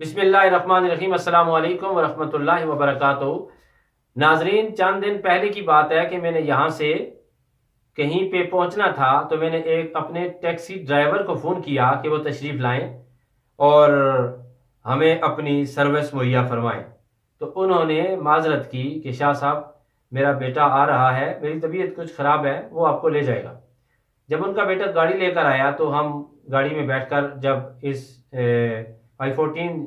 بسم اللہ الرحمن الرحیم۔ السلام علیکم ورحمۃ اللہ وبرکاتہ۔ ناظرین، چند دن پہلے کی بات ہے کہ میں نے یہاں سے کہیں پہ پہنچنا تھا تو میں نے ایک اپنے ٹیکسی ڈرائیور کو فون کیا کہ وہ تشریف لائیں اور ہمیں اپنی سروس مہیا فرمائیں۔ تو انہوں نے معذرت کی کہ شاہ صاحب میرا بیٹا آ رہا ہے، میری طبیعت کچھ خراب ہے، وہ آپ کو لے جائے گا۔ جب ان کا بیٹا گاڑی لے کر آیا تو ہم گاڑی میں بیٹھ کر جب اس I-14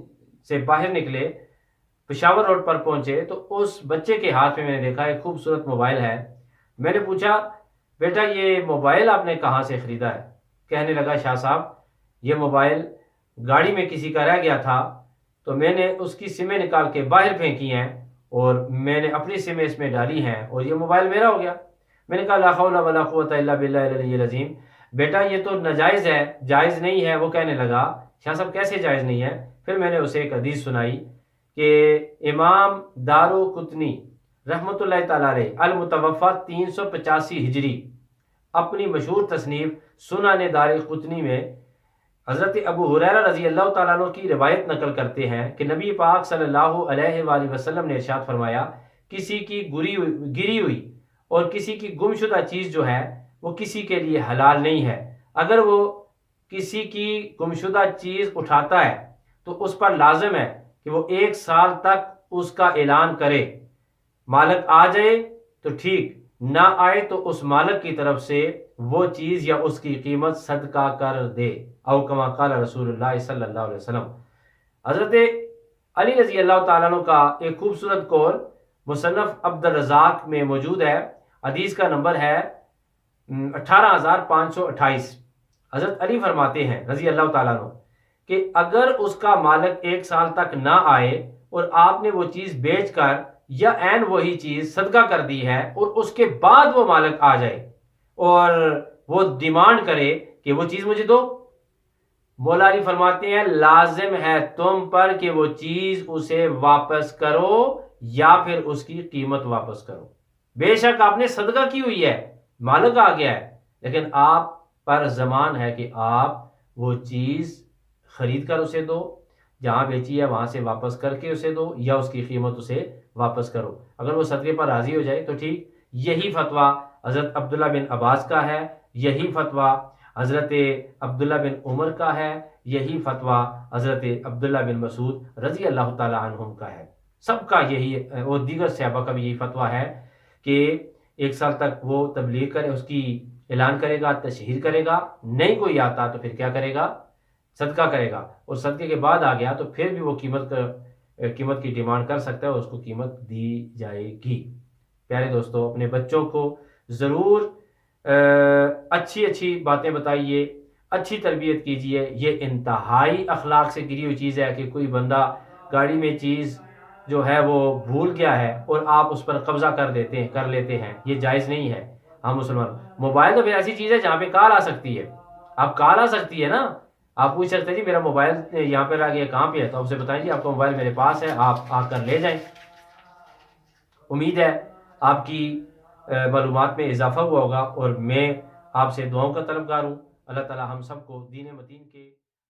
سے باہر نکلے، پشاور روڈ پر پہنچے تو اس بچے کے ہاتھ میں نے دیکھا ایک خوبصورت موبائل ہے۔ میں نے پوچھا بیٹا یہ موبائل آپ نے کہاں سے خریدا ہے؟ کہنے لگا شاہ صاحب یہ موبائل گاڑی میں کسی کا رہ گیا تھا تو میں نے اس کی سمیں نکال کے باہر پھینکی ہیں اور میں نے اپنی سمیں اس میں ڈالی ہیں اور یہ موبائل میرا ہو گیا۔ میں نے کہا لا حول ولا قوت الا باللہ العلی العظیم، بیٹا یہ تو ناجائز ہے، جائز نہیں ہے۔ وہ کہنے لگا شاہ صاحب کیسے جائز نہیں ہے؟ پھر میں نے اسے ایک حدیث سنائی کہ امام دارو قطنی رحمۃ اللہ تعالی علیہ المتوفی 385 ہجری اپنی مشہور تصنیف سنن دار قطنی میں حضرت ابو ہریرہ رضی اللہ تعالیٰ عنہ کی روایت نقل کرتے ہیں کہ نبی پاک صلی اللہ علیہ وآلہ وسلم نے ارشاد فرمایا کسی کی گری ہوئی اور کسی کی گمشدہ چیز جو ہے وہ کسی کے لیے حلال نہیں ہے۔ اگر وہ کسی کی گمشدہ چیز اٹھاتا ہے تو اس پر لازم ہے کہ وہ 1 سال تک اس کا اعلان کرے۔ مالک آ جائے تو ٹھیک، نہ آئے تو اس مالک کی طرف سے وہ چیز یا اس کی قیمت صدقہ کر دے، او کما قال رسول اللہ صلی اللہ علیہ وسلم۔ حضرت علی رضی اللہ تعالیٰ عنہ کا ایک خوبصورت قول مصنف عبد الرزاق میں موجود ہے، حدیث کا نمبر ہے 18528۔ حضرت علی فرماتے ہیں رضی اللہ تعالیٰ عنہ کہ اگر اس کا مالک 1 سال تک نہ آئے اور آپ نے وہ چیز بیچ کر یا عین وہی چیز صدقہ کر دی ہے اور اس کے بعد وہ مالک آ جائے اور وہ ڈیمانڈ کرے کہ وہ چیز مجھے دو، مولا علی فرماتے ہیں لازم ہے تم پر کہ وہ چیز اسے واپس کرو یا پھر اس کی قیمت واپس کرو۔ بے شک آپ نے صدقہ کی ہوئی ہے، مالک آ گیا ہے، لیکن آپ پر ضمان ہے کہ آپ وہ چیز خرید کر اسے دو، جہاں بیچی ہے وہاں سے واپس کر کے اسے دو یا اس کی قیمت اسے واپس کرو۔ اگر وہ صدقے پر راضی ہو جائے تو ٹھیک۔ یہی فتویٰ حضرت عبداللہ بن عباس کا ہے، یہی فتویٰ حضرت عبداللہ بن عمر کا ہے، یہی فتویٰ حضرت عبداللہ بن مسعود رضی اللہ تعالی عنہم کا ہے۔ سب کا یہی، اور دیگر صحابہ کا بھی یہی فتویٰ ہے کہ 1 سال تک وہ تبلیغ کرے، اس کی اعلان کرے گا، تشہیر کرے گا، نہیں کوئی آتا تو پھر کیا کرے گا؟ صدقہ کرے گا، اور صدقے کے بعد آ گیا تو پھر بھی وہ قیمت کی ڈیمانڈ کر سکتا ہے اور اس کو قیمت دی جائے گی۔ پیارے دوستو، اپنے بچوں کو ضرور اچھی باتیں بتائیے، اچھی تربیت کیجیے۔ یہ انتہائی اخلاق سے گری ہوئی چیز ہے کہ کوئی بندہ گاڑی میں چیز جو ہے وہ بھول گیا ہے اور آپ اس پر قبضہ کر لیتے ہیں، یہ جائز نہیں ہے۔ ہم مسلمان، موبائل تو پھر ایسی چیز ہے جہاں پہ کال آ سکتی ہے، آپ کال آ سکتی ہے نا، آپ پوچھ سکتے ہیں جی میرا موبائل یہاں پہ رہ گیا، کہاں پہ ہے؟ تو آپ سے بتائیں جی آپ کا موبائل میرے پاس ہے، آپ آ کر لے جائیں۔ امید ہے آپ کی معلومات میں اضافہ ہوا ہوگا اور میں آپ سے دعاؤں کا طلبگار ہوں۔ اللہ تعالی ہم سب کو دین متین کے